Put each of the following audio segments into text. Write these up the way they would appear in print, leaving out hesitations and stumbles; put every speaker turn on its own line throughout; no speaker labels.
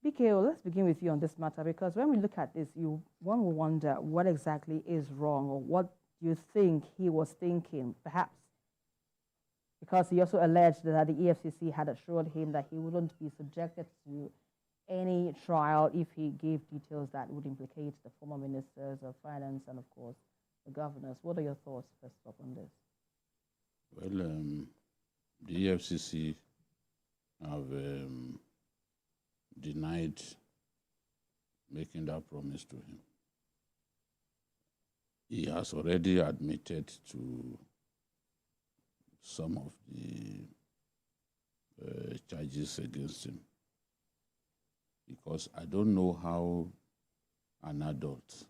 BKO, let's begin with you on this matter, because when we look at this, one will wonder what exactly is wrong, or what you think he was thinking, perhaps. Because he also alleged that the EFCC had assured him that he wouldn't be subjected to any trial if he gave details that would implicate the former ministers of finance and, of course, the governors. What are your thoughts, first up, on this?
Well, the EFCC have denied making that promise to him. He has already admitted to some of the charges against him. Because I don't know how an adult,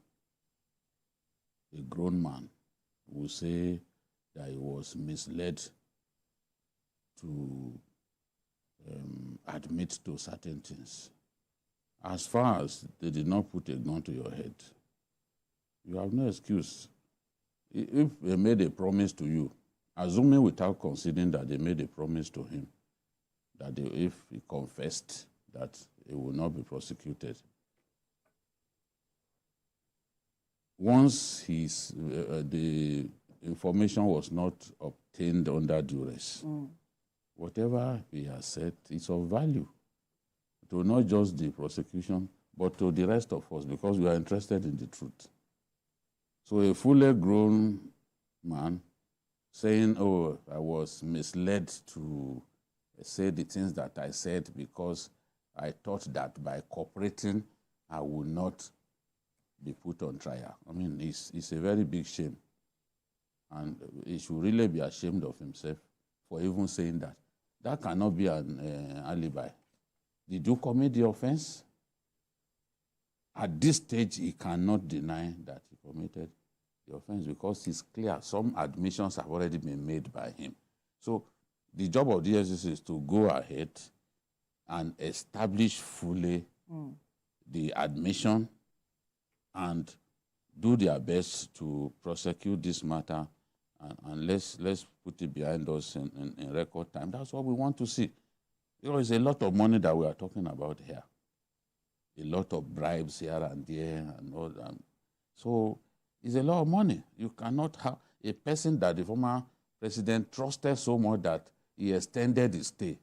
a grown man, will say that he was misled to admit to certain things. As far as they did not put a gun to your head, you have no excuse. If they made a promise to you, assuming without considering that they made a promise to him, that if he confessed that he will not be prosecuted, once the information was not obtained under duress, whatever he has said is of value to not just the prosecution, but to the rest of us, because we are interested in the truth. So a fully grown man saying, oh, I was misled to say the things that I said because I thought that by cooperating, I would not be put on trial. I mean, it's a very big shame. And he should really be ashamed of himself for even saying that. That cannot be an alibi. Did you commit the offense? At this stage, he cannot deny that he committed the offense because it's clear. Some admissions have already been made by him. So the job of the EFCC is to go ahead and establish fully the admission and do their best to prosecute this matter, and let's put it behind us in record time. That's what we want to see. You know, it's a lot of money that we are talking about here. A lot of bribes here and there and all that. So it's a lot of money. You cannot have a person that the former president trusted so much that he extended his stay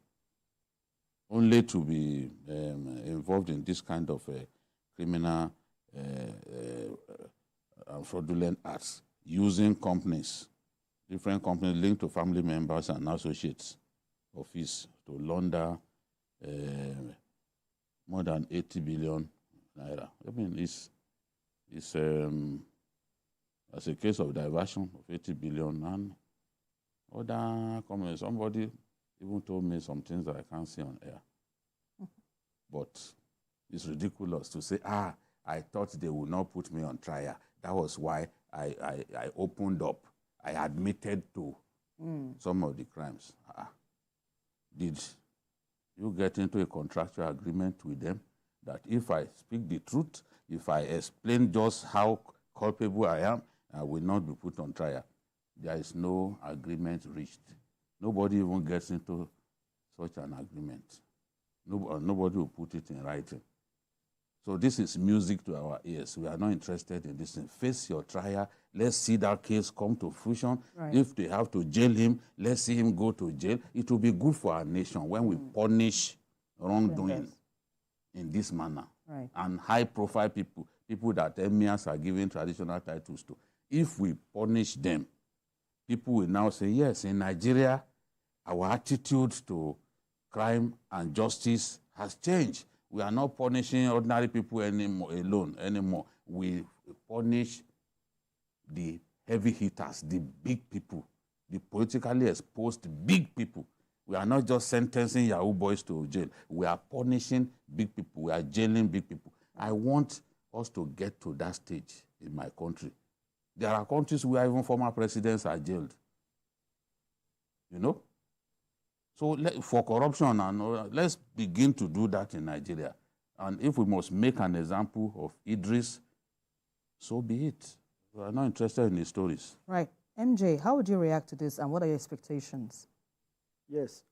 only to be involved in this kind of criminal fraudulent acts using companies, different companies linked to family members and associates of his to launder more than 80 billion naira. I mean, it's as a case of diversion of 80 billion and other companies. Somebody even told me some things that I can't say on air. But it's ridiculous to say, I thought they would not put me on trial. That was why I opened up. I admitted to some of the crimes. Did you get into a contractual agreement with them that if I speak the truth, if I explain just how culpable I am, I will not be put on trial? There is no agreement reached. Nobody even gets into such an agreement. Nobody will put it in writing. So this is music to our ears. We are not interested in this thing. Face your trial. Let's see that case come to fruition. Right. If they have to jail him, let's see him go to jail. It will be good for our nation when we punish wrongdoing in this manner. Right. And high-profile people that emirs are giving traditional titles to. If we punish them, people will now say, yes, in Nigeria, our attitude to crime and justice has changed. We are not punishing ordinary people anymore. We punish the heavy hitters, the big people, the politically exposed big people. We are not just sentencing Yahoo boys to jail. We are punishing big people. We are jailing big people. I want us to get to that stage in my country. There are countries where even former presidents are jailed. You know? So for corruption, let's begin to do that in Nigeria. And if we must make an example of Idris, so be it. We are not interested in his stories.
Right. MJ, how would you react to this, and what are your expectations?
Yes.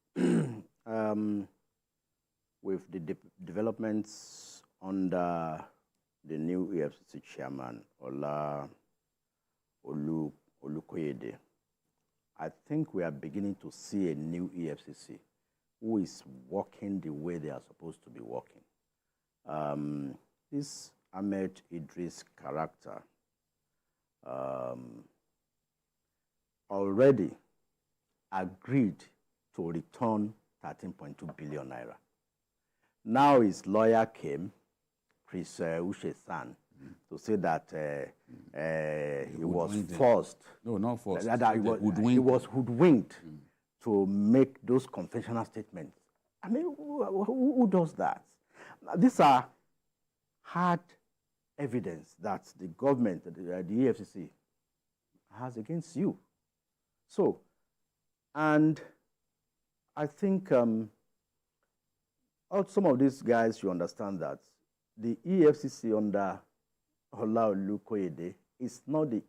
with the developments under the new EFCC chairman, Ola Olukoyede, I think we are beginning to see a new EFCC who is working the way they are supposed to be working. This Ahmed Idris character already agreed to return 13.2 billion naira. Now his lawyer came, Chris Uche-san, to say that he was forced.
No, not forced.
He was hoodwinked to make those confessional statements. I mean, who does that? These are hard evidence that the government, the EFCC, has against you. So, and I think some of these guys should understand that the EFCC under Ola Olukoyede is not the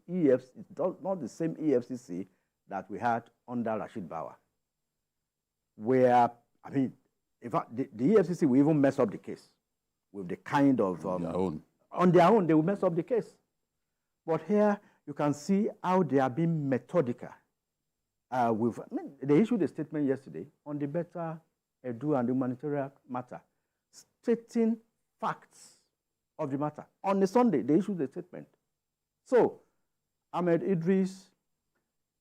not the same EFCC that we had under Rashid Bawa. Where, I mean, in fact, the EFCC will even mess up the case with the kind of
on
their own, they will mess up the case. But here you can see how they are being methodical. They issued a statement yesterday on the better Edu and humanitarian matter, stating facts of the matter. On the Sunday, they issued a statement. So, Ahmed Idris,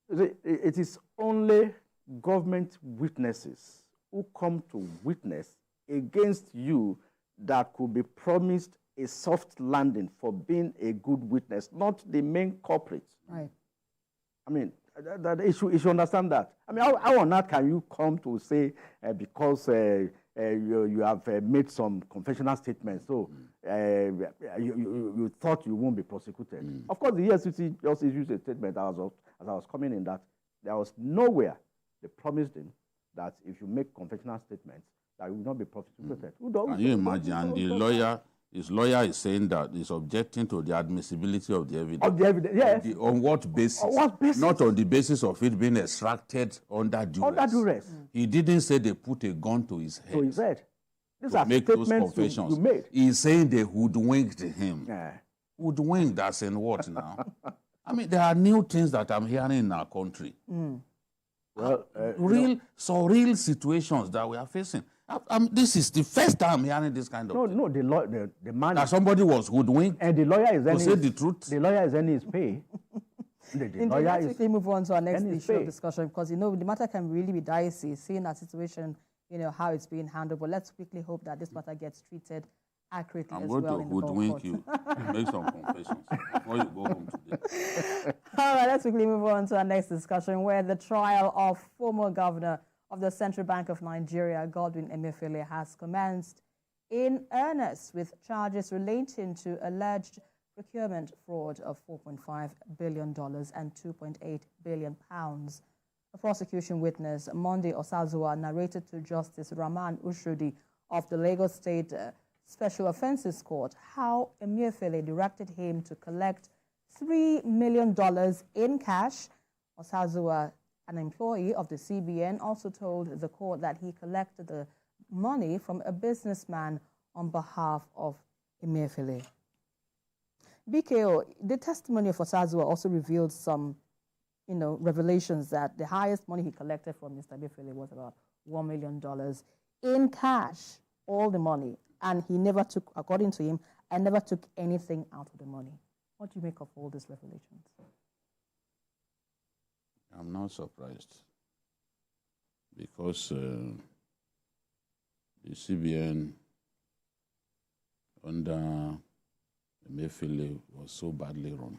it is only government witnesses who come to witness against you that could be promised a soft landing for being a good witness, not the main culprit.
Right.
I mean, that you should understand that. I mean, how on earth can you come to say because you have made some confessional statements, so you thought you won't be prosecuted? Of course, the EFCC just issued a statement as I was coming in that there was nowhere they promised him that if you make confessional statements, that you will not be prosecuted.
Can you imagine? And his lawyer is saying that he's objecting to the admissibility of the evidence.
Of the evidence, yes.
On what basis?
On what basis?
Not on the basis of it being extracted under duress.
Under duress.
He didn't say they put a gun to his head.
To his head. These
to
are
make those
statements
confessions.
you made.
He's saying they hoodwinked him.
Yeah.
Hoodwinked, that's in what now? I mean, there are new things that I'm hearing in our country.
Well,
real situations that we are facing. This is the first time I'm hearing this kind of thing.
No, the man...
That somebody was hoodwinked.
And the lawyer is earning...
To say the truth.
The lawyer is earning his pay.
Let's quickly move on to our next issue of discussion, because, the matter can really be dicey, seeing that situation, how it's being handled. But let's quickly hope that this matter gets treated accurately as well.
I'm going to hoodwink you. Make some confessions before you go home today.
All right, let's quickly move on to our next discussion, where the trial of former governor of the Central Bank of Nigeria, Godwin Emefiele, has commenced in earnest, with charges relating to alleged procurement fraud of $4.5 billion and £2.8 billion. A prosecution witness, Monday Osazua, narrated to Justice Rahman Ushudi of the Lagos State Special Offences Court how Emefiele directed him to collect $3 million in cash. Osazua, an employee of the CBN, also told the court that he collected the money from a businessman on behalf of Emefiele. BKO, the testimony of Osazua also revealed some, revelations that the highest money he collected from Mr. Emefiele was about $1 million in cash, all the money. And he never took, according to him, I never took anything out of the money. What do you make of all these revelations?
I'm not surprised, because the CBN under Emefiele was so badly run.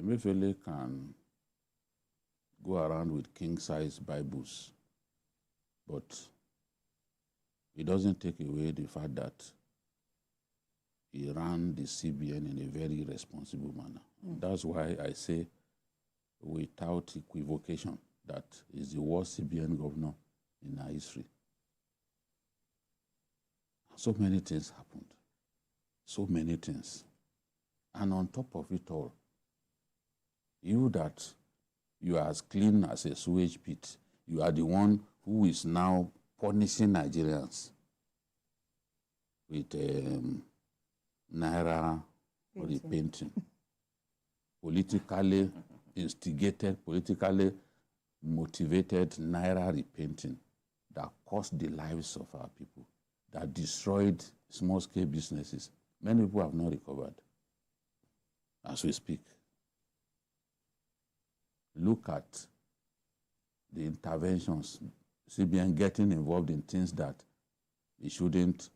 Emefiele can go around with king-size Bibles, but it doesn't take away the fact that he ran the CBN in a very responsible manner. That's why I say, without equivocation, that is the worst CBN governor in our history. So many things happened. So many things. And on top of it all, you are as clean as a sewage pit. You are the one who is now punishing Nigerians with Naira repainting. Politically instigated, politically motivated Naira repainting that cost the lives of our people, that destroyed small-scale businesses. Many people have not recovered as we speak. Look at the interventions, CBN getting involved in things that it shouldn't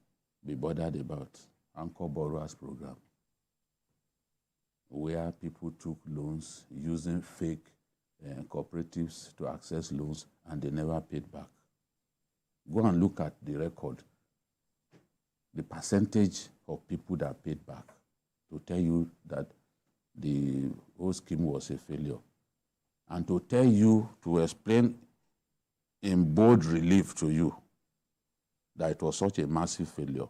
be bothered about. Anchor Borrowers Program, where people took loans using fake cooperatives to access loans and they never paid back. Go and look at the record, the percentage of people that paid back, to tell you that the whole scheme was a failure. And to tell you, to explain in bold relief to you that it was such a massive failure.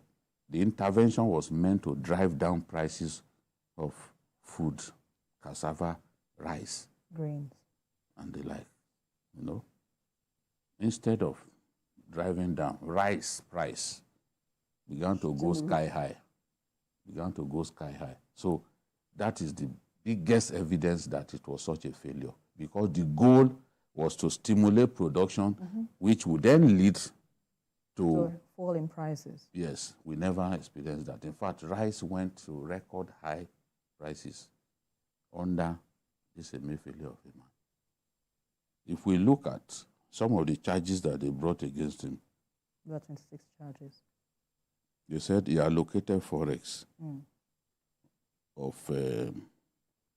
The intervention was meant to drive down prices of food, cassava, rice,
grains,
and the like, you know. Instead of driving down, rice price began to go sky high, So that is the biggest evidence that it was such a failure, because the goal was to stimulate production, which would then lead to
fall in prices.
Yes, we never experienced that. In fact, rice went to record high prices under this Emefiele of a man. If we look at some of the charges that they brought against him,
There are 26 charges.
they said he allocated forex of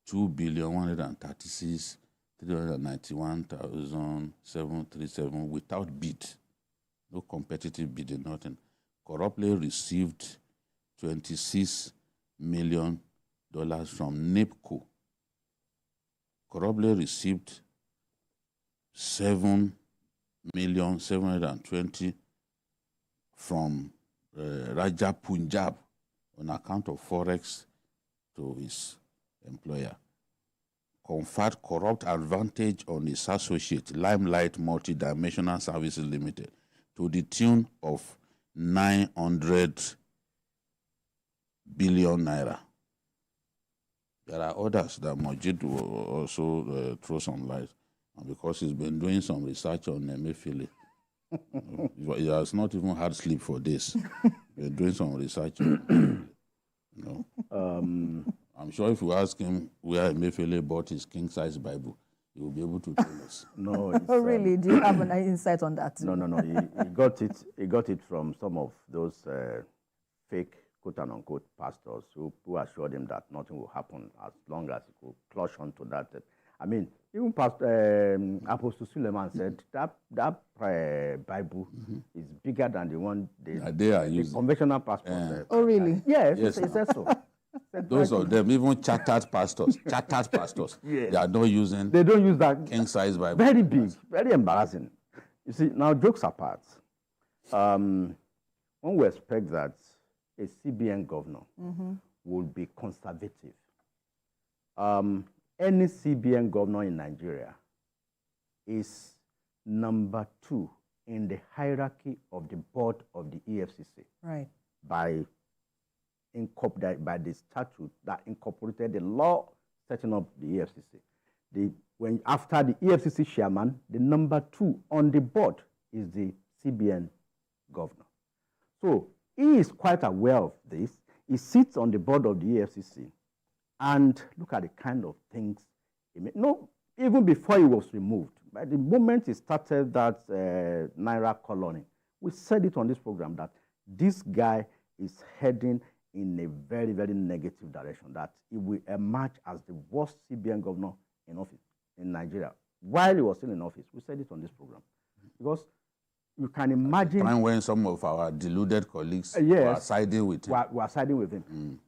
2,136,391,737 without bid. No competitive bidding, nothing. Corruptly received $26 million from NIPCO. Corruptly received $7,720,000 from Raja Punjab on account of forex to his employer. Conferred corrupt advantage on his associate, Limelight Multidimensional Services Limited, to the tune of 900 billion naira. There are others that Majid will also throw some light on, because he's been doing some research on Emefiele. He has not even had sleep for days. Been doing some research on, you know. I'm sure if you ask him where Emefiele bought his king-size Bible, he will be able to tell us.
No,
Oh, really? Do you have an insight on that?
No. He got it. He got it from some of those fake quote-unquote pastors who assured him that nothing will happen as long as he could clutch onto that. I mean, even Apostle Suleiman said that Bible is bigger than the one
they are using.
Conventional pastors.
Oh, really?
Yes,
Yes,
he said so.
Those of them, even chartered pastors,
Yes.
they are not using.
They don't use that
king-size Bible.
Very big, very embarrassing. You see, now jokes apart, one would expect that a CBN governor would be conservative. Any CBN governor in Nigeria is number 2 in the hierarchy of the board of the EFCC.
Right.
By the statute that incorporated the law setting up the EFCC. After the EFCC chairman, the number 2 on the board is the CBN governor. So he is quite aware of this. He sits on the board of the EFCC, and look at the kind of things he made. No, even before he was removed, by the moment he started that Naira colony, we said it on this program that this guy is heading in a very, very negative direction, that he will emerge as the worst CBN governor in office in Nigeria. While he was still in office, we said it on this program. Because you can imagine...
Time when some of our deluded colleagues were siding with him.
Were siding with him.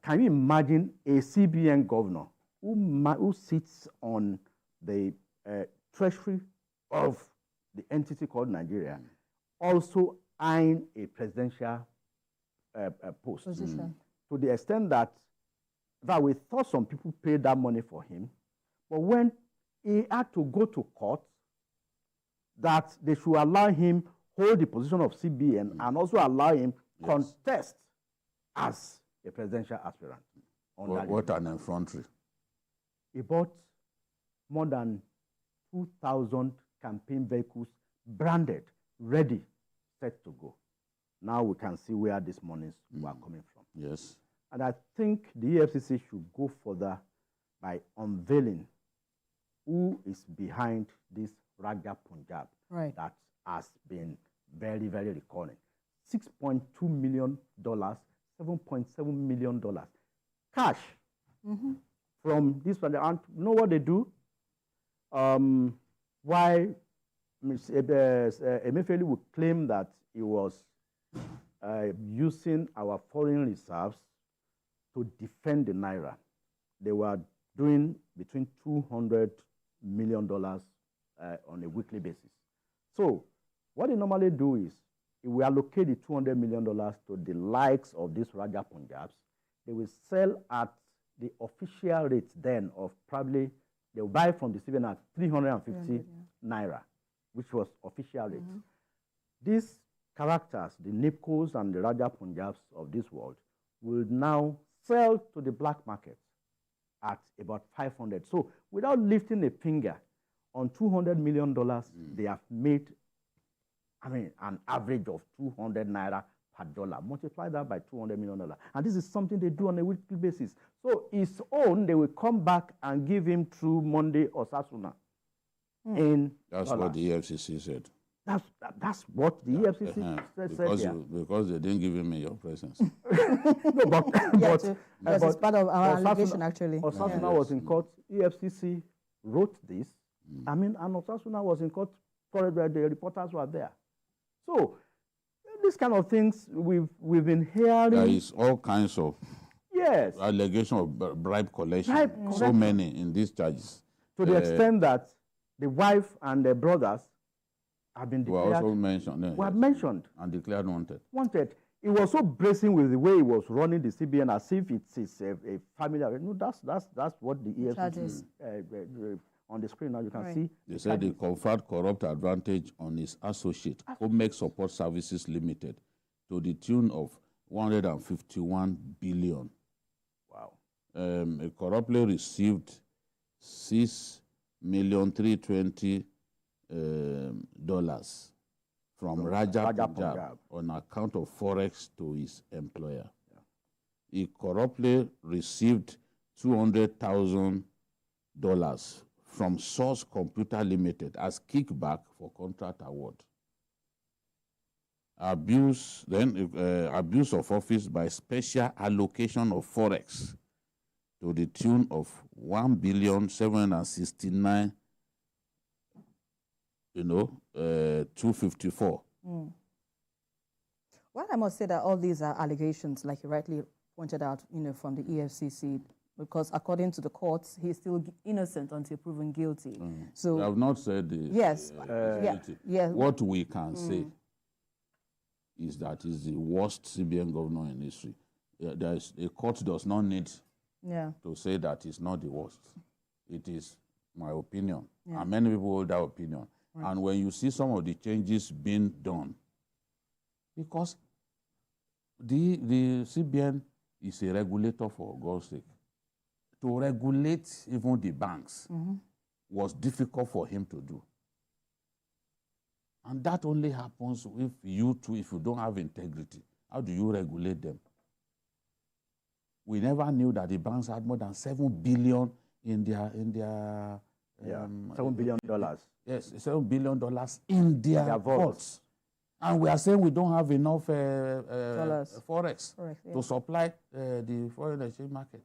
Can you imagine a CBN governor who sits on the treasury of the entity called Nigeria, also eyeing a presidential post?
Position.
To the extent that we thought some people paid that money for him, but when he had to go to court, that they should allow him hold the position of CBN and also allow him contest as a presidential aspirant.
What an effrontery.
He bought more than 2,000 campaign vehicles, branded, ready, set to go. Now we can see where these monies were coming from.
Yes.
And I think the EFCC should go further by unveiling who is behind this Raja Punjab that has been very, very recurring. $6.2 million, $7.7 million cash from this one. And you know what they do? Why Emefiele would claim that he was using our foreign reserves to defend the Naira. They were doing between $200 million on a weekly basis. So what they normally do is, if we allocate the $200 million to the likes of these Raja Punjabs, they will sell at the official rate then of probably, they will buy from the civilian at 350 Naira, which was official rate. These characters, the NIPCOs and the Raja Punjabs of this world, will now sell to the black market at about 500. So without lifting a finger, on $200 million, they have made, an average of 200 Naira per dollar. Multiply that by $200 million. And this is something they do on a weekly basis. So his own, they will come back and give him through Monday or Sasuna.
That's what the EFCC said.
That's what the EFCC said.
Because they didn't give him in your presence.
No, but
it's part of our allegation, actually.
Osasuna was in court. EFCC wrote this. And Osasuna was in court. The reporters were there. So these kind of things we've been hearing.
There is all kinds of allegation of bribe collection. So many in these charges.
To the extent that the wife and the brothers have been declared.
Were also mentioned.
Were mentioned.
And declared wanted.
Wanted. It was so bracing with the way he was running the CBN, as if it's a family. No, that's what the EFCC on the screen now you can see.
They said they conferred corrupt advantage on his associate, Home Support Services Limited, to the tune of 151 billion.
Wow.
He corruptly received $6,320,000 from Raja Punjab on account of forex to his employer. He corruptly received $200,000 from Source Computer Limited as kickback for contract award. Abuse of office by special allocation of forex to the tune of 1,769,254.
Well, I must say that all these are allegations, like you rightly pointed out, from the EFCC, because according to the courts, he's still innocent until proven guilty. So
I have not said this.
Yes.
What we can say is that he's the worst CBN governor in history. A court does not need to say that he's not the worst. It is my opinion. And many people hold that opinion. Right. And when you see some of the changes being done, because the CBN is a regulator, for God's sake. To regulate even the banks was difficult for him to do. And that only happens if you don't have integrity. How do you regulate them? We never knew that the banks had more than $7 billion in their
$7 billion.
Yes, $7 billion in their vaults. And we are saying we don't have enough forex to supply the foreign exchange market.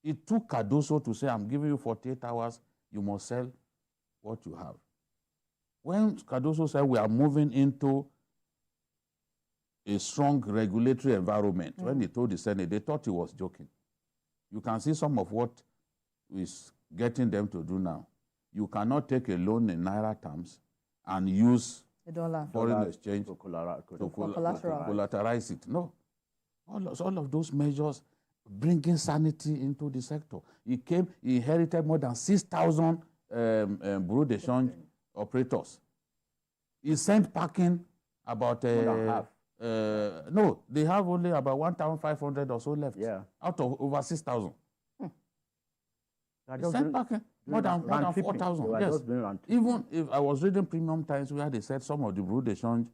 It took Cardoso to say, I'm giving you 48 hours, you must sell what you have. When Cardoso said we are moving into a strong regulatory environment, when he told the Senate, they thought he was joking. You can see some of what is getting them to do now. You cannot take a loan in Naira terms and use
the dollar
foreign exchange to collateralize it. No. All of those measures bringing sanity into the sector. He inherited more than 6,000 bureau de change operators. He sent packing about No, they have only about 1,500 or so left.
Yeah.
Out of over 6,000.
They
Sent back more than 4,000. Yes. Even if I was reading Premium Times where they said some of the Bureau de Change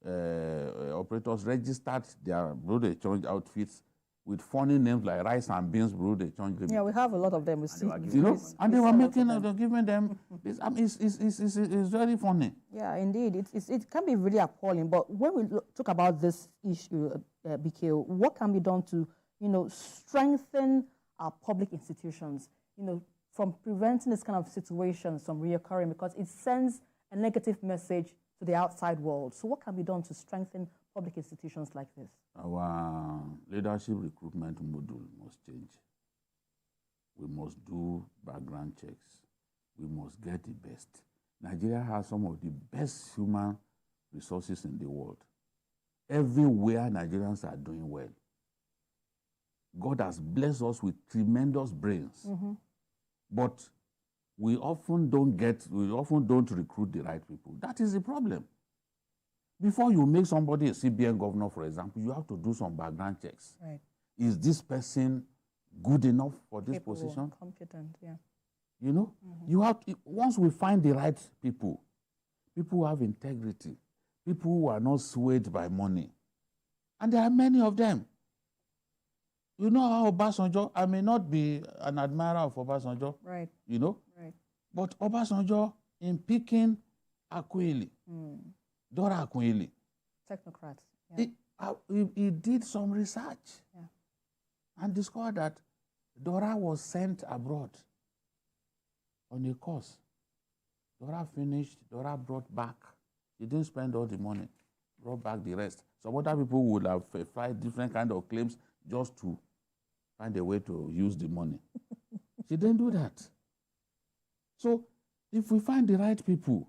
operators registered their Bureau de Change outfits with funny names like Rice and Beans Bureau de Change.
Yeah, we have a lot of them.
And they were making, they're giving them this. I mean, it's very funny.
Yeah, indeed. It can be really appalling. But when we talk about this issue, BK, what can be done to, strengthen our public institutions, from preventing this kind of situations from reoccurring, because it sends a negative message to the outside world. So what can be done to strengthen public institutions like this?
Our leadership recruitment module must change. We must do background checks. We must get the best. Nigeria has some of the best human resources in the world. Everywhere Nigerians are doing well. God has blessed us with tremendous brains. But we often don't recruit the right people. That is the problem. Before you make somebody a CBN governor, for example, you have to do some background checks.
Right.
Is this person good enough for this position?
Competent, yeah.
You have to, once we find the right people who have integrity, people who are not swayed by money, and there are many of them. You know how Obasanjo, I may not be an admirer of Obasanjo,
right?
Right. But Obasanjo, in picking Akuili, Dora Akuili,
technocrats, yeah.
he did some research,
yeah,
and discovered that Dora was sent abroad on a course. Dora finished, Dora brought back. He didn't spend all the money, brought back the rest. Some other people would have filed different kind of claims just to find a way to use the money. She didn't do that. So if we find the right people,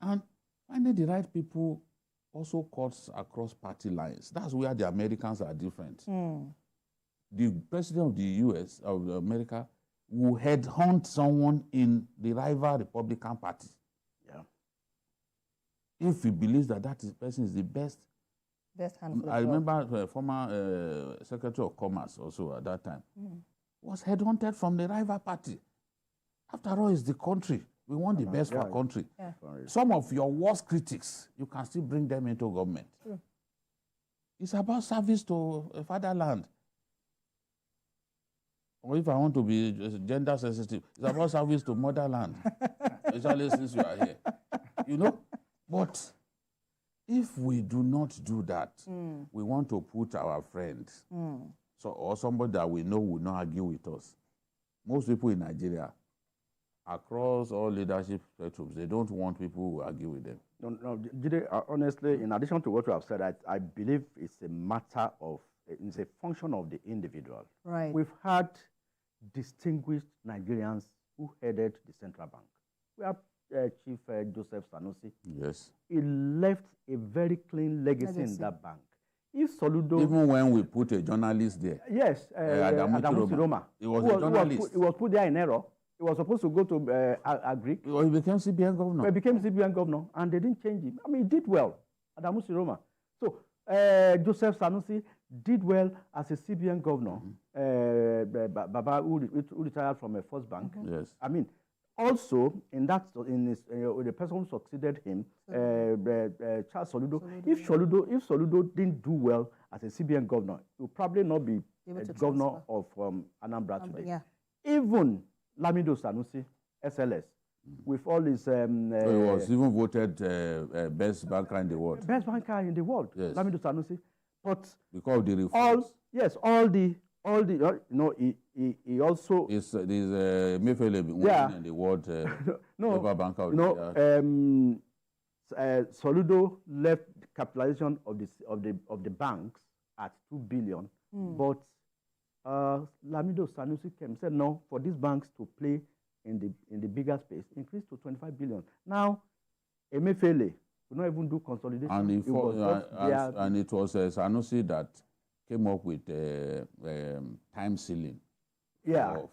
and finding the right people also cuts across party lines. That's where the Americans are different. The president of the US, of America, will headhunt someone in the rival Republican Party. Yeah. If he believes that person is the best. I remember the former Secretary of Commerce also at that time was headhunted from the rival party. After all, it's the country. We want the best for our country. Yeah. Some of your worst critics, you can still bring them into government. True. It's about service to fatherland. Or if I want to be gender sensitive, it's about service to motherland. Especially since you are here. But if we do not do that, we want to put our friends or somebody that we know will not argue with us. Most people in Nigeria, across all leadership spectrums, they don't want people who argue with them.
No, Jide, honestly, in addition to what you have said, I believe it's a matter of, it's a function of the individual.
Right.
We've had distinguished Nigerians who headed the central bank. We have Chief Joseph Sanusi.
Yes.
He left a very clean legacy in that bank. If Soludo...
Even when we put a journalist there.
Yes, Adamusi Roma.
He was a journalist.
He was put there in error. He was supposed to go to Agric.
He became CBN governor.
He became CBN governor, and they didn't change him. I mean, he did well, Adamusi Roma. So, Joseph Sanusi did well as a CBN governor. Baba, who retired from a First Bank.
Yes.
I mean, also, the person who succeeded him, Charles Soludo, if Soludo didn't do well as a CBN governor, he would probably not be governor of Anambra today. Yeah. Even Lamido Sanusi, SLS, with all his... he
was even voted best banker in the world.
Best banker in the world,
yes.
Lamido Sanusi. But
because of the reforms.
He also...
There's Emefiele winning in the world banker.
Soludo left the capitalization of the banks at 2 billion, but Lamido Sanusi came and said, no, for these banks to play in the bigger space, increased to 25 billion. Now, Emefiele will not even do consolidation.
And it was Sanusi that came up with time ceiling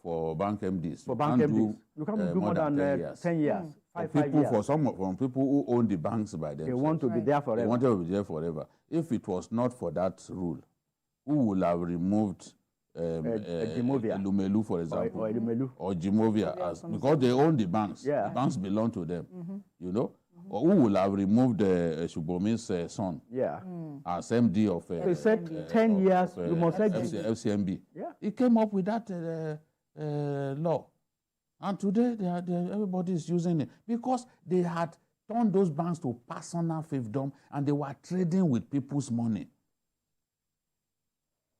for bank MDs.
For bank MDs. You can't do more than 10 years. 10 years.
Mm.
5 years.
From people who own the banks by themselves.
They want to be there forever.
They want to be there forever. If it was not for that rule, who would have removed Lumelu, for example, or Jimovia, because they own the banks.
Yeah.
The banks belong to them, you know. Or who will have removed Shubomi's son as MD of
they said 10 years, you must exit.
FCMB.
Yeah.
He came up with that law. And today, everybody is using it because they had turned those banks to personal fiefdom and they were trading with people's money.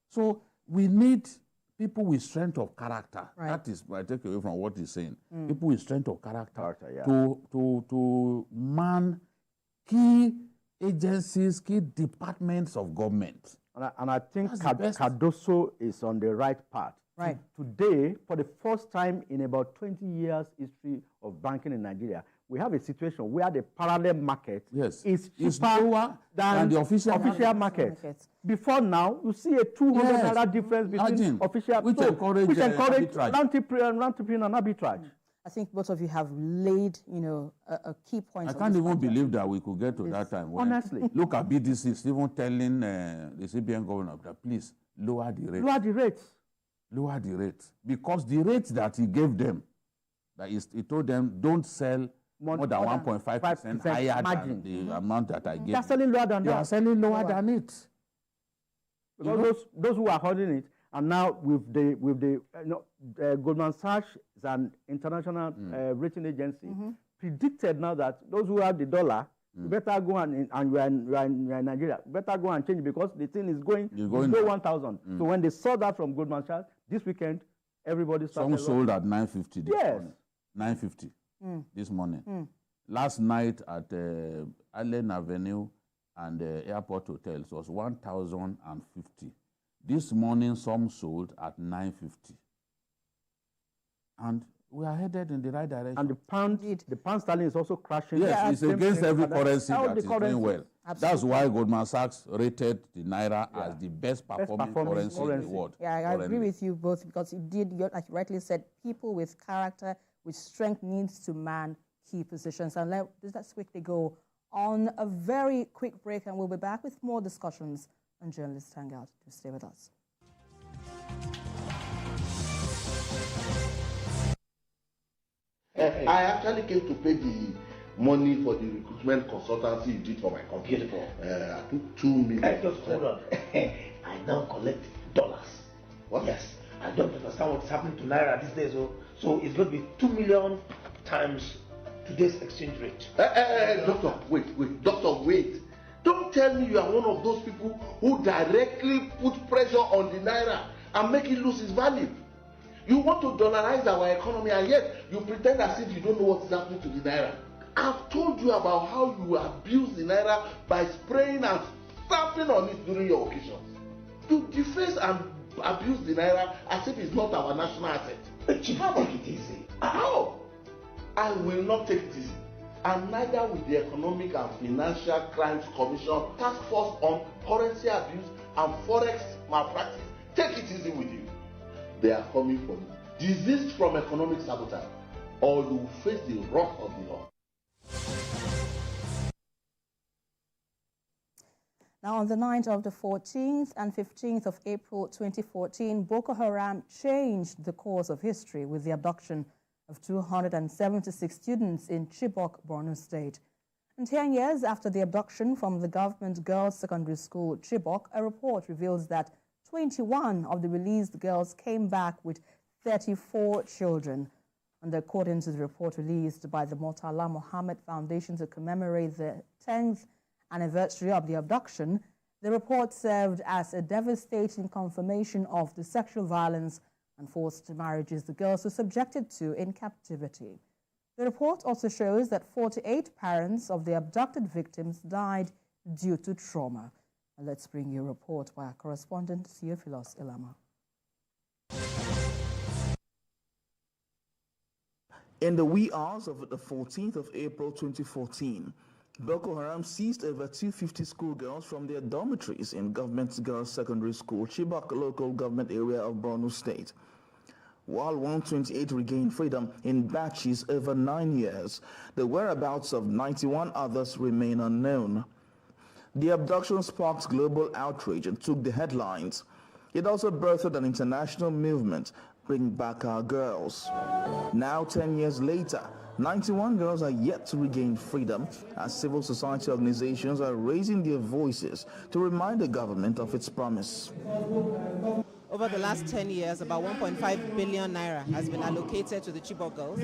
So we need people with strength of character. Right. That is, I take away from what he's saying. People with strength of character to man key agencies, key departments of government.
And I think Cardoso is on the right path.
Right.
Today, for the first time in about 20 years history of banking in Nigeria, we have a situation where the parallel market is cheaper than the official market. Before now, you see a 200 difference between official, which encourage round-tripping and arbitrage.
I think both of you have laid, a key point.
I can't even believe that we could get to that time.
Honestly.
Look at BDC, even telling the CBN governor that please lower the rates.
Lower the rates.
Lower the rates. Because the rates that he gave them, he told them don't sell more than 1.5% higher than the amount that I gave.
They are selling lower than that.
They are selling lower than it.
Because those who are holding it, and now with the Goldman Sachs is an international rating agency, predicted now that those who have the dollar, you better go and you are in Nigeria, better go and change because the thing is going below 1,000. So when they saw that from Goldman Sachs this weekend, everybody started.
Some sold at 950 this morning. 950 this morning. Last night at Allen Avenue and Airport Hotels was 1,050. This morning, some sold at 950. And we are headed in the right direction.
And the pound sterling is also crashing.
Yes, it's against every currency that is doing well. Absolutely. That's why Goldman Sachs rated the Naira as the best performing currency in the world.
Yeah, I agree with you both because like you rightly said, people with character, with strength needs to man key positions. And let's quickly go on a very quick break and we'll be back with more discussions on Journalist Hangout. To stay with us.
I actually came to pay the money for the recruitment consultancy you did for my company. Beautiful. I took 2 million.
Just hold on. I now collect dollars.
What?
Yes. I don't understand what's happening to Naira these days. So it's going to be 2 million times today's exchange rate.
Doctor, wait. Doctor, wait. Don't tell me you are one of those people who directly put pressure on the Naira and make it lose its value. You want to dollarize our economy and yet you pretend as if you don't know what is happening to the Naira. I've told you about how you abuse the Naira by spraying and stamping on it during your occasions. You deface and abuse the Naira as if it's not our national asset.
But you have to take it easy.
How? I will not take it easy. And neither will the Economic and Financial Crimes Commission Task Force on Currency Abuse and Forex Malpractice take it easy with you. They are coming for you. Desist from economic sabotage, or you will face the wrath of the law.
Now, on the night of the 14th and 15th of April 2014, Boko Haram changed the course of history with the abduction of 276 students in Chibok, Borno State. And 10 years after the abduction from the government girls' secondary school, Chibok, a report reveals that 21 of the released girls came back with 34 children. And according to the report released by the Murtala Muhammad Foundation to commemorate the 10th anniversary of the abduction, the report served as a devastating confirmation of the sexual violence and forced marriages the girls were subjected to in captivity. The report also shows that 48 parents of the abducted victims died due to trauma. And let's bring you a report by our correspondent, Theophilus Ilama.
In the wee hours of the 14th of April 2014, Boko Haram seized over 250 schoolgirls from their dormitories in Government Girls Secondary School, Chibok local government area of Borno State. while 128 regained freedom in batches over 9 years. The whereabouts of 91 others remain unknown. The abduction sparked global outrage and took the headlines. It also birthed an international movement, Bring Back Our Girls. Now, 10 years later, 91 girls are yet to regain freedom as civil society organizations are raising their voices to remind the government of its promise.
Over the last 10 years, about 1.5 billion naira has been allocated to the Chibok girls.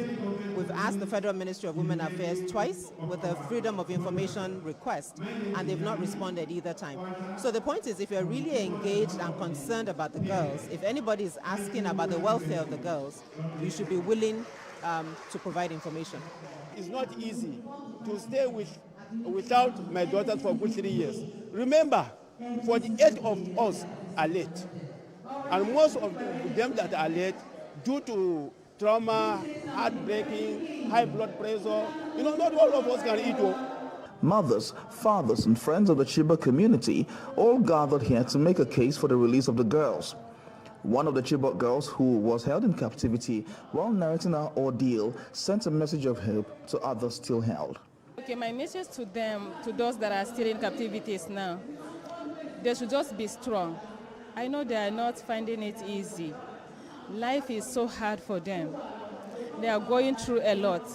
We've asked the Federal Ministry of Women Affairs twice with a Freedom of Information request, and they've not responded either time. So the point is, if you're really engaged and concerned about the girls, if anybody is asking about the welfare of the girls, you should be willing to provide information.
It's not easy to stay without my daughters for good 3 years. Remember, 48 of us are late. And most of them that are late, due to trauma, heartbreaking, high blood pressure, not all of us can eat.
Mothers, fathers, and friends of the Chibok community all gathered here to make a case for the release of the girls. One of the Chibok girls, who was held in captivity while narrating her ordeal, sent a message of hope to others still held.
Okay, my message to them, to those that are still in captivity is now, they should just be strong. I know they are not finding it easy. Life is so hard for them. They are going through a lot,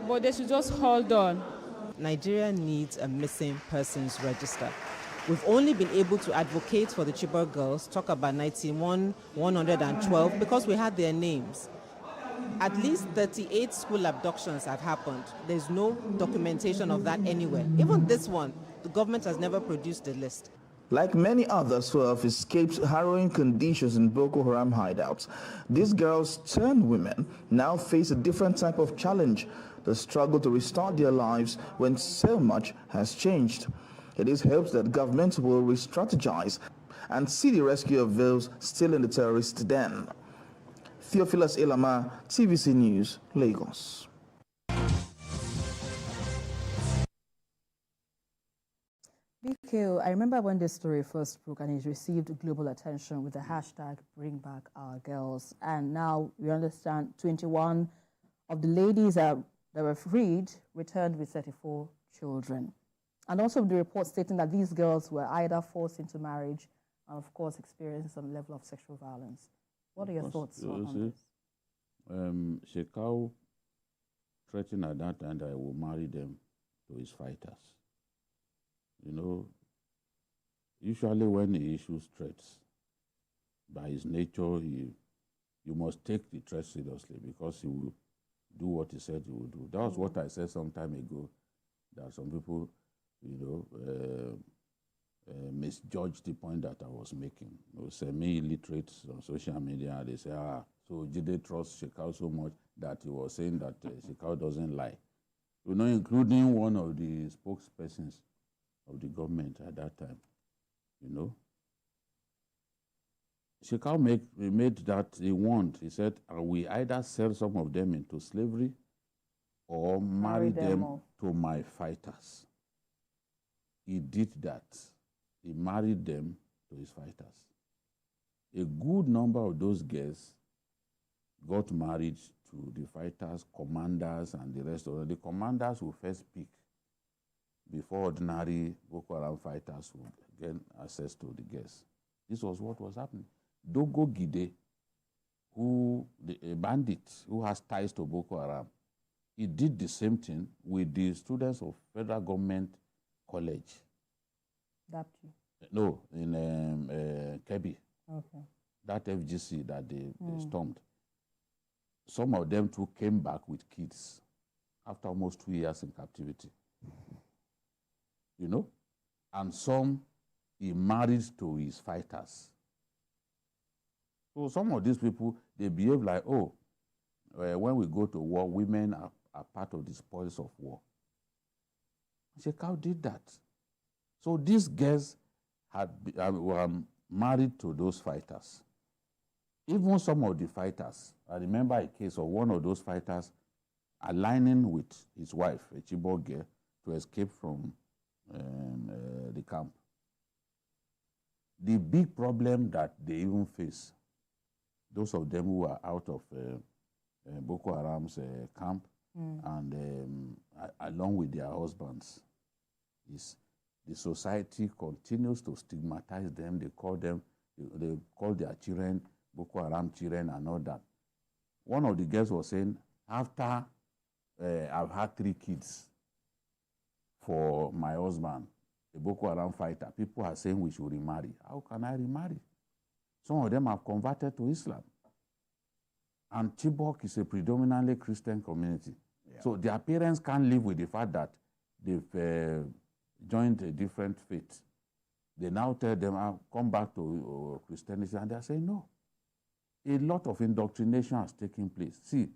but they should just hold on.
Nigeria needs a missing persons register. We've only been able to advocate for the Chibok girls, talk about 91,112 because we had their names. At least 38 school abductions have happened. There's no documentation of that anywhere. Even this one, the government has never produced the list.
Like many others who have escaped harrowing conditions in Boko Haram hideouts, these girls turned women now face a different type of challenge, the struggle to restart their lives when so much has changed. It is hoped that governments will re-strategize and see the rescue of those still in the terrorist den. Theophilus Elama, TVC News, Lagos.
BQ, I remember when this story first broke and it received global attention with the hashtag Bring Back Our Girls. And now we understand 21 of the ladies that were freed returned with 34 children. And also the report stating that these girls were either forced into marriage and, of course, experiencing some level of sexual violence. What are your thoughts on this?
Shekau threatened at that time that I will marry them to his fighters. Usually when he issues threats, by his nature, you must take the threat seriously because he will do what he said he would do. That was what I said some time ago, that some people, misjudged the point that I was making. Semi-illiterates on social media, they say, so did they trust Shekau so much that he was saying that Shekau doesn't lie? Including one of the spokespersons of the government at that time, Shekau made that he warned. He said, we either sell some of them into slavery or marry them to my fighters. He did that. He married them to his fighters. A good number of those girls got married to the fighters, commanders, and the rest of them. The commanders will first pick before ordinary Boko Haram fighters would gain access to the girls. This was what was happening. Dogo Gide, a bandit who has ties to Boko Haram, he did the same thing with the students of Federal Government College.
Dapchi?
No, in Kebbi.
Okay.
That FGC that they stormed. Some of them too came back with kids after almost 2 years in captivity. And some he married to his fighters. So some of these people, they behave like, when we go to war, women are part of the spoils of war. Shekau did that. So these girls were married to those fighters. Even some of the fighters, I remember a case of one of those fighters aligning with his wife, a Chibok girl, to escape from the camp. The big problem that they even face those of them who are out of Boko Haram's camp and along with their husbands, is the society continues to stigmatize them. They call their children Boko Haram children and all that. One of the girls was saying, after I've had 3 kids for my husband, a Boko Haram fighter, people are saying we should remarry. How can I remarry? Some of them have converted to Islam. And Chibok is a predominantly Christian community. Yeah. So their parents can't live with the fact that they've joined a different faith. They now tell them, come back to Christianity, and they're saying no. A lot of indoctrination has taken place. See,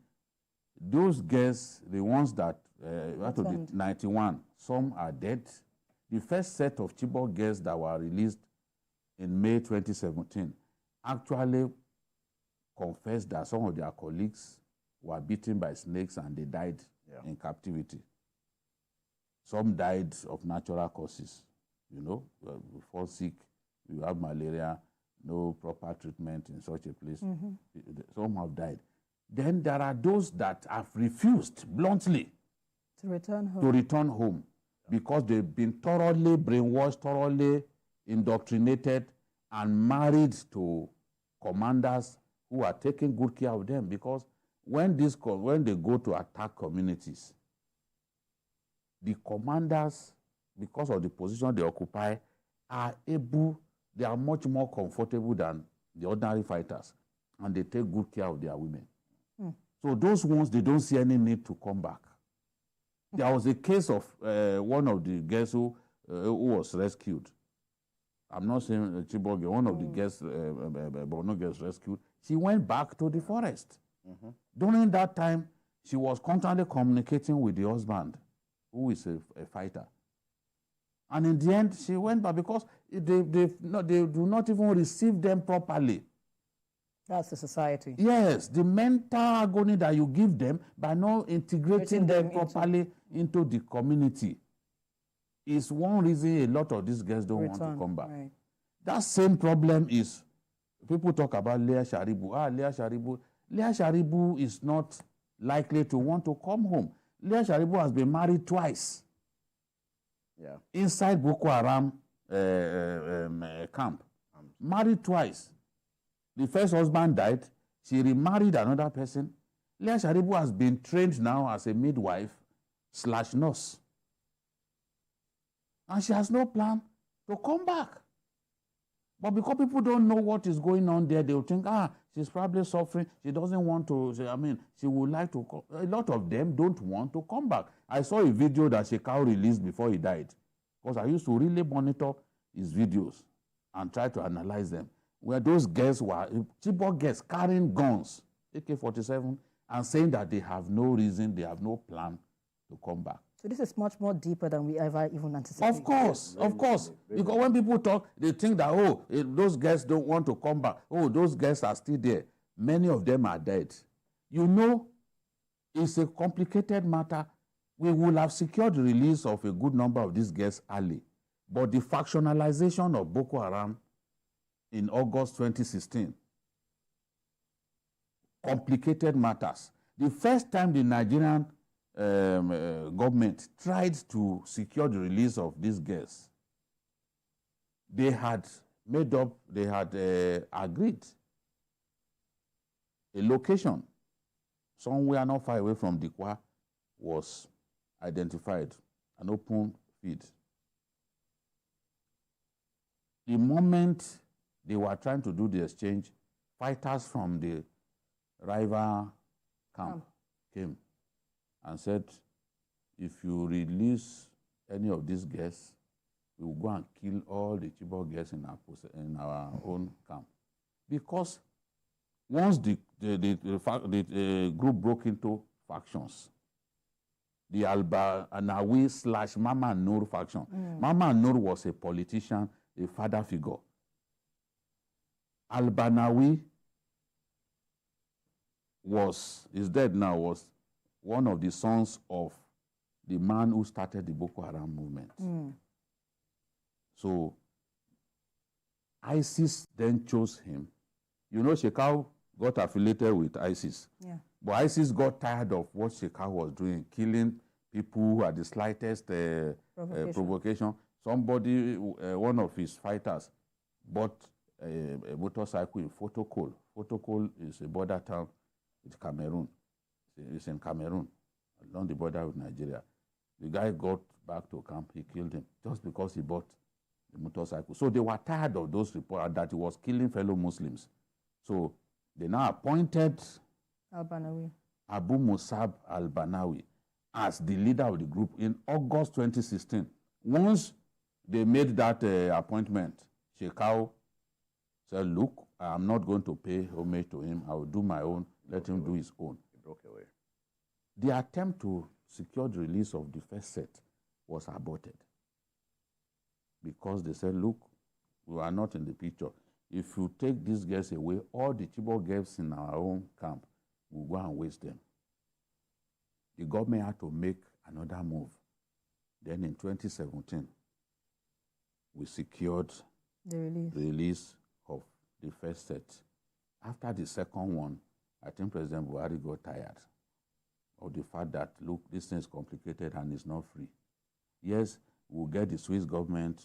those girls, the ones that, out of the 91, some are dead. The first set of Chibok girls that were released in May 2017 actually confessed that some of their colleagues were beaten by snakes and they died in captivity. Some died of natural causes. You know, we fall sick, we have malaria, no proper treatment in such a place. Some have died. Then there are those that have refused bluntly
to
return home because they've been thoroughly brainwashed, thoroughly indoctrinated, and married to commanders who are taking good care of them. Because when they go to attack communities, the commanders, because of the position they occupy, they are much more comfortable than the ordinary fighters, and they take good care of their women. So those ones, they don't see any need to come back. There was a case of one of the girls who was rescued. I'm not saying Chibok, one of the girls, Borno girls rescued. She went back to the forest. During that time, she was constantly communicating with the husband, who is a fighter. And in the end, she went back because they do not even receive them properly.
That's the society.
Yes, the mental agony that you give them by not integrating them properly into the community is one reason a lot of these girls don't want to come back. Right. That same problem is, people talk about Leah Sharibu. Leah Sharibu is not likely to want to come home. Leah Sharibu has been married twice. Inside Boko Haram camp. Married twice. The first husband died. She remarried another person. Leah Sharibu has been trained now as a midwife/nurse. And she has no plan to come back. But because people don't know what is going on there, they will think, she's probably suffering. She doesn't want to, she would like to come. A lot of them don't want to come back. I saw a video that Shekau released before he died, because I used to really monitor his videos and try to analyze them, where those girls were, Chibok girls, carrying guns, AK-47, and saying that they have no reason, they have no plan to come back.
So this is much more deeper than we ever even anticipated.
Of course. Because when people talk, they think that, those girls don't want to come back. Those girls are still there. Many of them are dead. You know, it's a complicated matter. We will have secured the release of a good number of these girls early. But the factionalization of Boko Haram in August 2016 complicated matters. The first time the Nigerian government tried to secure the release of these girls, they had agreed a location somewhere not far away from Dikwa was identified, an open field. The moment they were trying to do the exchange, fighters from the rival camp came and said, if you release any of these girls, we will go and kill all the Chibok girls in our own camp. Because once the group broke into factions, the Alba-Anawi/Mama Nur faction. Mama Nur was a politician, a father figure. Alba-Anawi is dead now, was one of the sons of the man who started the Boko Haram movement. So ISIS then chose him. You know, Shekau got affiliated with ISIS.
Yeah.
But ISIS got tired of what Shekau was doing, killing people who had the slightest provocation. Somebody, one of his fighters, bought a motorcycle in Fotokol. Fotokol is a border town with Cameroon. It's in Cameroon, along the border with Nigeria. The guy got back to camp, he killed him, just because he bought the motorcycle. So they were tired of those reports that he was killing fellow Muslims. So they now appointed Abu Musab al-Banawi as the leader of the group in August 2016. Once they made that appointment, Shekau said, look, I'm not going to pay homage to him. I will do my own. Let him do his own.
He broke away.
The attempt to secure the release of the first set was aborted because they said, look, we are not in the picture. If you take these girls away, all the Chibok girls in our own camp will go and waste them. The government had to make another move. Then in 2017, we secured
the
release of the first set. After the second one, I think President Buhari got tired of the fact that, look, this thing is complicated and it's not free. Yes, we'll get the Swiss government,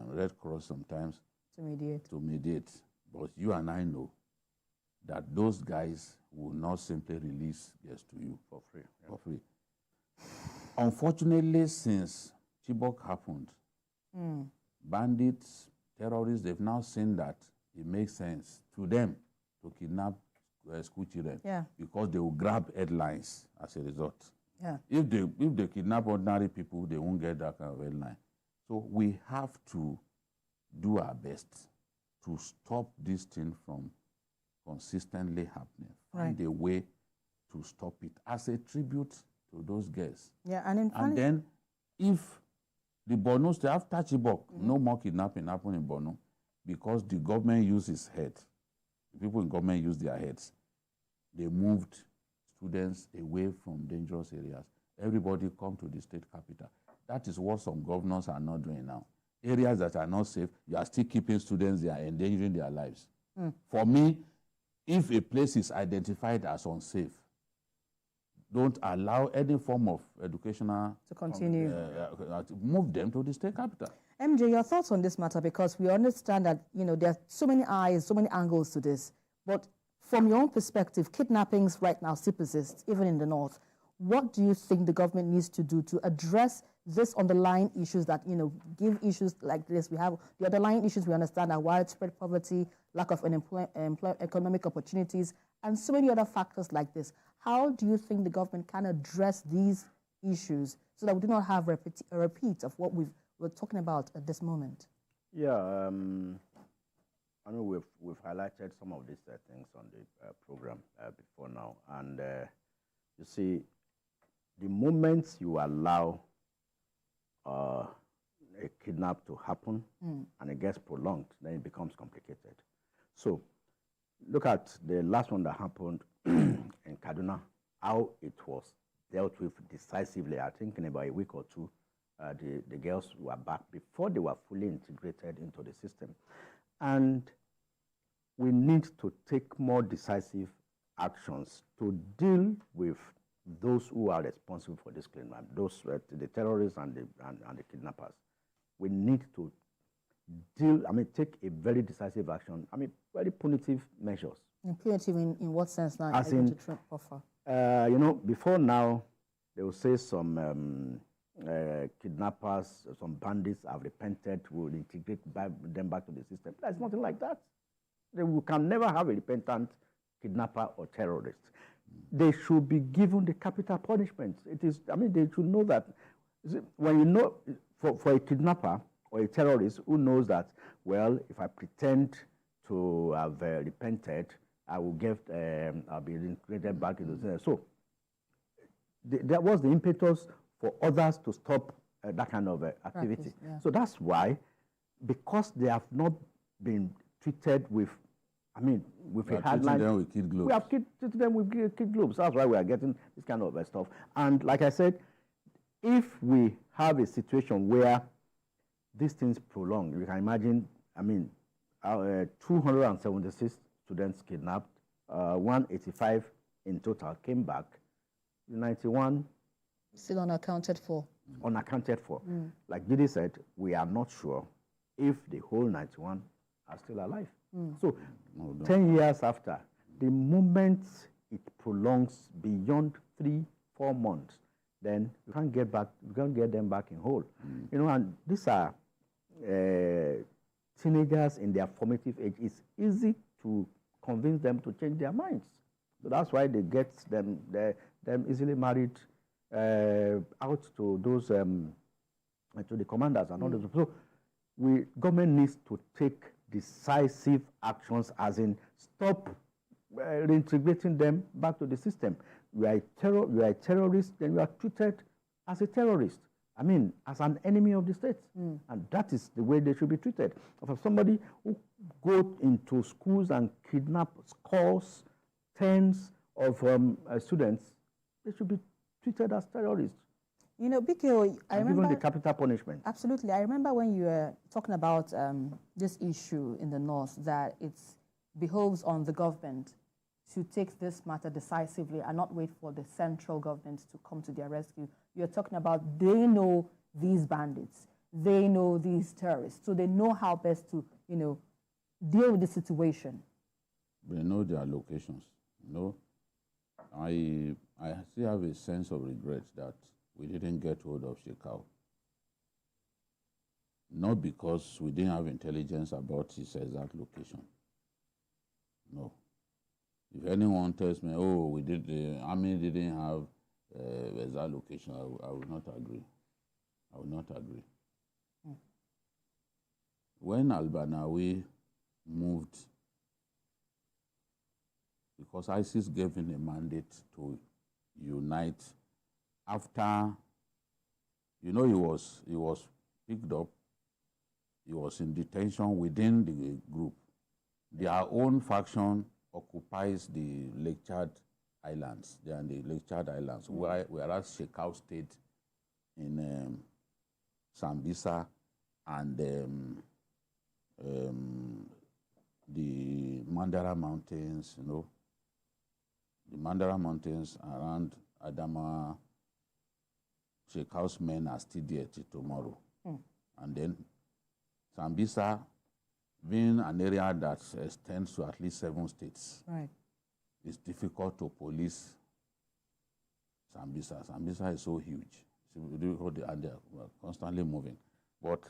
Red Cross sometimes, to mediate. But you and I know that those guys will not simply release girls to you
for free. Yeah.
For free. Unfortunately, since Chibok happened, bandits, terrorists, they've now seen that it makes sense to them to kidnap school children because they will grab headlines as a result.
Yeah.
If they kidnap ordinary people, they won't get that kind of headline. So we have to do our best to stop this thing from consistently happening. Find a way to stop it as a tribute to those girls.
Yeah,
and then if the Borno State, after Chibok, no more kidnapping happened in Borno because the government used its head. The people in government used their heads. They moved students away from dangerous areas. Everybody come to the state capital. That is what some governors are not doing now. Areas that are not safe, you are still keeping students there, endangering their lives. For me, if a place is identified as unsafe, don't allow any form of educational
to continue.
Move them to the state capital.
MJ, your thoughts on this matter, because we understand that there are so many eyes, so many angles to this. But from your own perspective, kidnappings right now still persist, even in the north. What do you think the government needs to do to address this underlying issues that, give issues like this? We have the underlying issues we understand are widespread poverty, lack of economic opportunities, and so many other factors like this. How do you think the government can address these issues so that we do not have a repeat of what we're talking about at this moment?
Yeah, I know we've highlighted some of these things on the program before now, and you see, the moment you allow a kidnap to happen and it gets prolonged, then it becomes complicated. So look at the last one that happened in Kaduna, how it was dealt with decisively. I think in about a week or two, the girls were back before they were fully integrated into the system. And we need to take more decisive actions to deal with those who are responsible for this kidnapping, those the terrorists and the kidnappers. We need to take a very decisive action. Very punitive measures.
And punitive in what sense now?
As in, before now, they will say some kidnappers, some bandits have repented, will integrate them back to the system. There's nothing like that. We can never have a repentant kidnapper or terrorist. They should be given the capital punishment. They should know that when for a kidnapper or a terrorist who knows that, well, if I pretend to have repented, I will I'll be integrated back into the system. So that was the impetus for others to stop that kind of activity.
Yeah.
So that's why, because they have not been treated with, with a hardline.
Them with kid globes.
We have treated them with kid globes. That's why we are getting this kind of stuff. And like I said, if we have a situation where these things prolong, you can imagine, 276 students kidnapped. 185 in total came back. 91
still unaccounted for.
Unaccounted for. Like Didi said, we are not sure if the whole 91 are still alive. So 10 years after, the moment it prolongs beyond 3-4 months, then you can't get them back in whole. You know, and these are teenagers in their formative age. It's easy to convince them to change their minds. So that's why they get them easily married out to those to the commanders and all those. So government needs to take decisive actions, as in stop reintegrating them back to the system. You are a terrorist, then you are treated as a terrorist. I mean, as an enemy of the state. And that is the way they should be treated. For somebody who go into schools and kidnap scores, tens of students, they should be treated as terrorists.
You know, BKO, I remember...
given the capital punishment.
Absolutely. I remember when you were talking about this issue in the North, that it behoves on the government to take this matter decisively and not wait for the central government to come to their rescue. You're talking about they know these bandits, they know these terrorists, so they know how best to, you know, deal with the situation.
They know their locations. You know, I still have a sense of regret that we didn't get hold of Shekau. Not because we didn't have intelligence about his exact location. No. If anyone tells me, oh, the army didn't have exact location, I would not agree. I would not agree. When Al-Banawi moved, because ISIS gave him a mandate to unite after, you know, he was picked up, he was in detention within the group. Their own faction occupies the Lake Chad Islands. They are in the Lake Chad Islands, whereas Shekau stayed in Sambisa and the Mandara Mountains, you know, the Mandara Mountains around Adama. Shekau's men are still there till tomorrow. And then Sambisa, being an area that extends to at least 7 states,
right,
it's difficult to police Sambisa. Sambisa is so huge. And they're constantly moving. But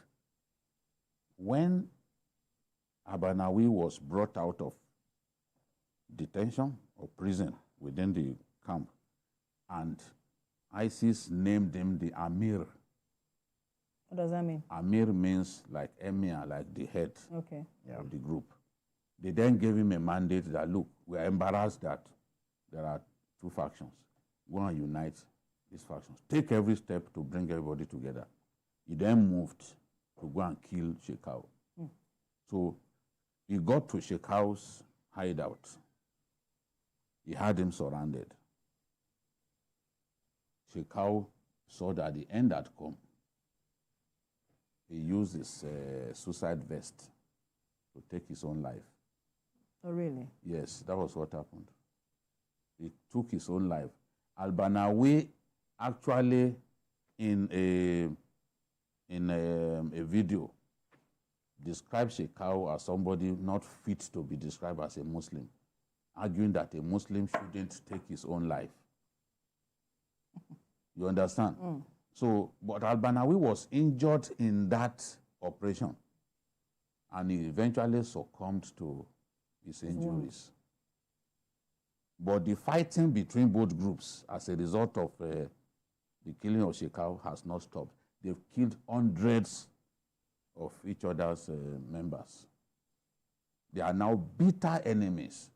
when Abanawi was brought out of detention or prison within the camp, and ISIS named him the Amir.
What does that mean?
Amir means like emir, like the head of the group. They then gave him a mandate that, look, we are embarrassed that there are 2 factions. Go and unite these factions. Take every step to bring everybody together. He then moved to go and kill Shekau. So he got to Shekau's hideout. He had him surrounded. Shekau saw that the end had come. He used his suicide vest to take his own life.
Oh, really?
Yes, that was what happened. He took his own life. Al-Banawi actually, in a video, described Shekau as somebody not fit to be described as a Muslim, arguing that a Muslim shouldn't take his own life. You understand? So, but Al-Banawi was injured in that operation, and he eventually succumbed to his injuries. But the fighting between both groups as a result of the killing of Shekau has not stopped. They've killed hundreds of each other's members. They are now bitter enemies.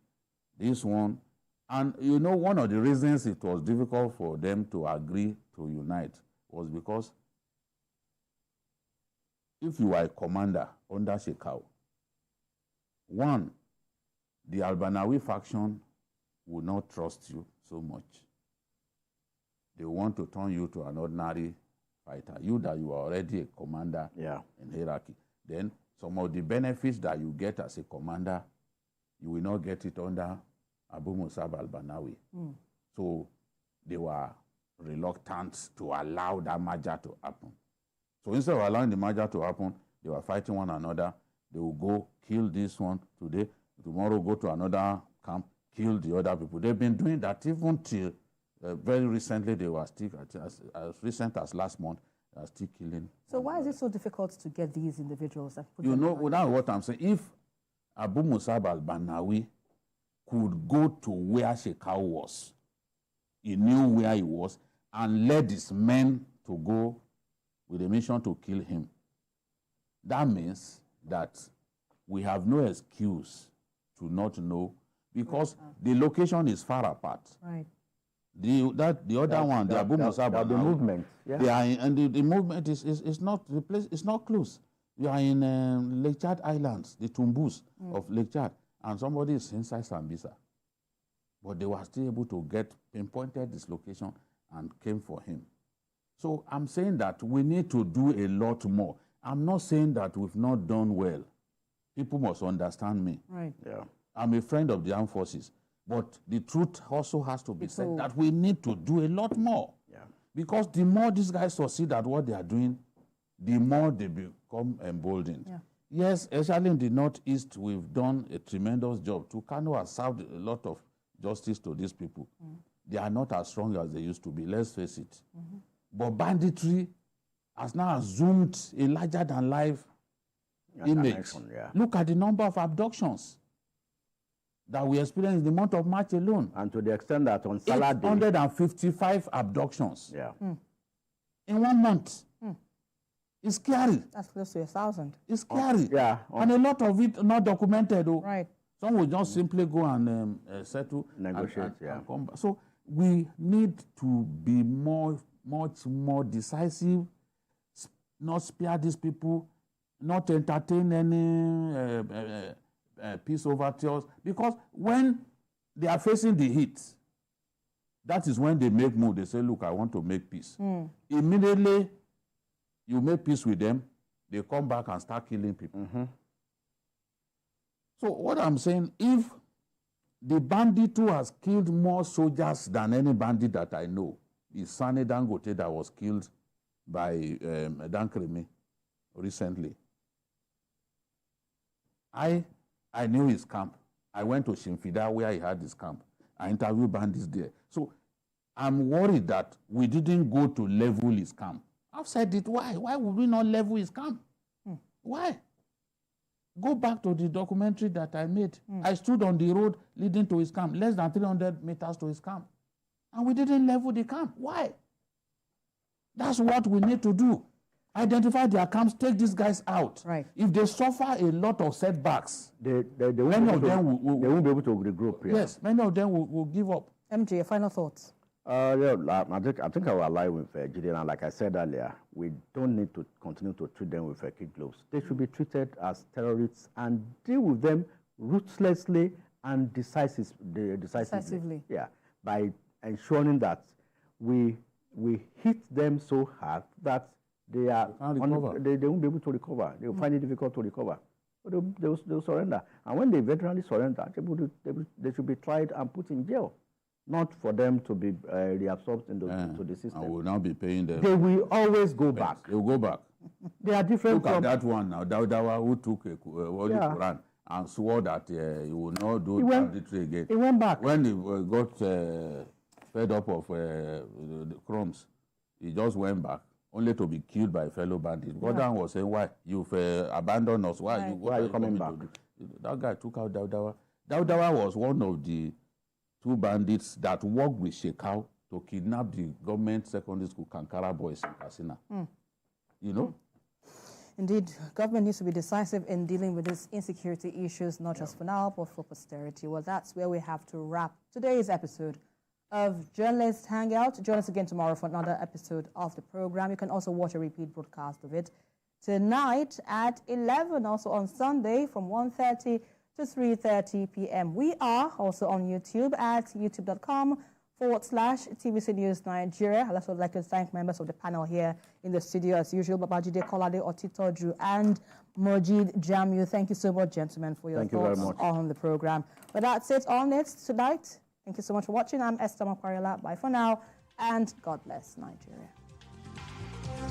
This one, and you know, one of the reasons it was difficult for them to agree to unite was because if you are a commander under Shekau, one, the Al-Banawi faction will not trust you so much. They want to turn you to an ordinary fighter. You that you are already a commander in hierarchy. Then some of the benefits that you get as a commander you will not get it under Abu Musab al-Banawi. So they were reluctant to allow that merger to happen. So instead of allowing the merger to happen, they were fighting one another. They will go kill this one today, tomorrow go to another camp, kill the other people. They've been doing that even till very recently. They were still, as recent as last month, they are still killing.
So why is it so difficult to get these individuals?
You know, without what I'm saying, if Abu Musab al-Banawi could go to where Shekau was, he knew where he was, and led his men to go with a mission to kill him, that means that we have no excuse to not know, because the location is far apart.
Right.
The other one, the Abu Musab,
the movement. Yeah.
They are in, and the movement is not the place. It's not close. You are in Lake Chad Islands, the Tumbus of Lake Chad, and somebody is inside Sambisa. But they were still able to pinpointed this location and came for him. So I'm saying that we need to do a lot more. I'm not saying that we've not done well. People must understand me.
Right.
Yeah.
I'm a friend of the armed forces. But the truth also has to be said that we need to do a lot more.
Yeah.
Because the more these guys succeed at what they are doing, the more they become emboldened.
Yeah.
Yes, especially in the Northeast, we've done a tremendous job. Tucano has served a lot of justice to these people. They are not as strong as they used to be, let's face it. But banditry has now assumed a larger-than-life image.
Yeah.
Look at the number of abductions that we experienced in the month of March alone.
And to the extent that on Salah Day,
855 abductions
yeah.
in 1 month. It's scary.
That's close to 1,000.
It's scary.
Yeah.
And a lot of it not documented. Though.
Right.
Some will just simply go and settle.
Negotiate,
and come back. So we need to be much more decisive, not spare these people, not entertain any peace overtures, because when they are facing the heat, that is when they make move. They say, look, I want to make peace. Immediately, you make peace with them, they come back and start killing people. So what I'm saying, if the bandit who has killed more soldiers than any bandit that I know is Sani Dangote, that was killed by Dankremi recently. I knew his camp. I went to Shimfida where he had his camp. I interviewed bandits there. So I'm worried that we didn't go to level his camp. I've said it. Why? Why would we not level his camp? Why? Go back to the documentary that I made. I stood on the road leading to his camp, less than 300 meters to his camp. And we didn't level the camp. Why? That's what we need to do. Identify their camps, take these guys out.
Right.
If they suffer a lot of setbacks,
They won't be able to regroup. Yeah.
Yes, many of them will give up.
MJ, your final thoughts?
Yeah, I think I will align with Gideon. And like I said earlier, we don't need to continue to treat them with kid gloves. They should be treated as terrorists and deal with them ruthlessly and decisively. Yeah, by ensuring that we hit them so hard that they won't be able to recover. They will find it difficult to recover. So they'll surrender. And when they veteranly surrender, they should be tried and put in jail. Not for them to be reabsorbed into the system.
I will now be paying them.
They will always go back.
They will go back.
They are different.
Look at that one now, Daudawa, who took a Holy Quran and swore that he will not do banditry again.
He went back.
When he got fed up of the crumbs, he just went back, only to be killed by a fellow bandit. Godwin was saying, why? You've abandoned us. Why are you coming back? That guy took out Daudawa. Daudawa was one of the 2 bandits that worked with Shekau to kidnap the government secondary school Kankara boys in Katsina. You know?
Indeed, government needs to be decisive in dealing with these insecurity issues, not just for now, but for posterity. Well, that's where we have to wrap today's episode of Journalist Hangout. Join us again tomorrow for another episode of the program. You can also watch a repeat broadcast of it tonight at 11, also on Sunday from 1:30 to 3:30 p.m. We are also on YouTube at youtube.com/ facebook.com/TVC News Nigeria. I'd also like to thank members of the panel here in the studio as usual, Babajide Kolade, Otitoju, and Mojid Jamil. Thank you so much, gentlemen, for your thoughts on the program. But that's it on it tonight. Thank you so much for watching. I'm Esther Makwarela. Bye for now, and God bless Nigeria.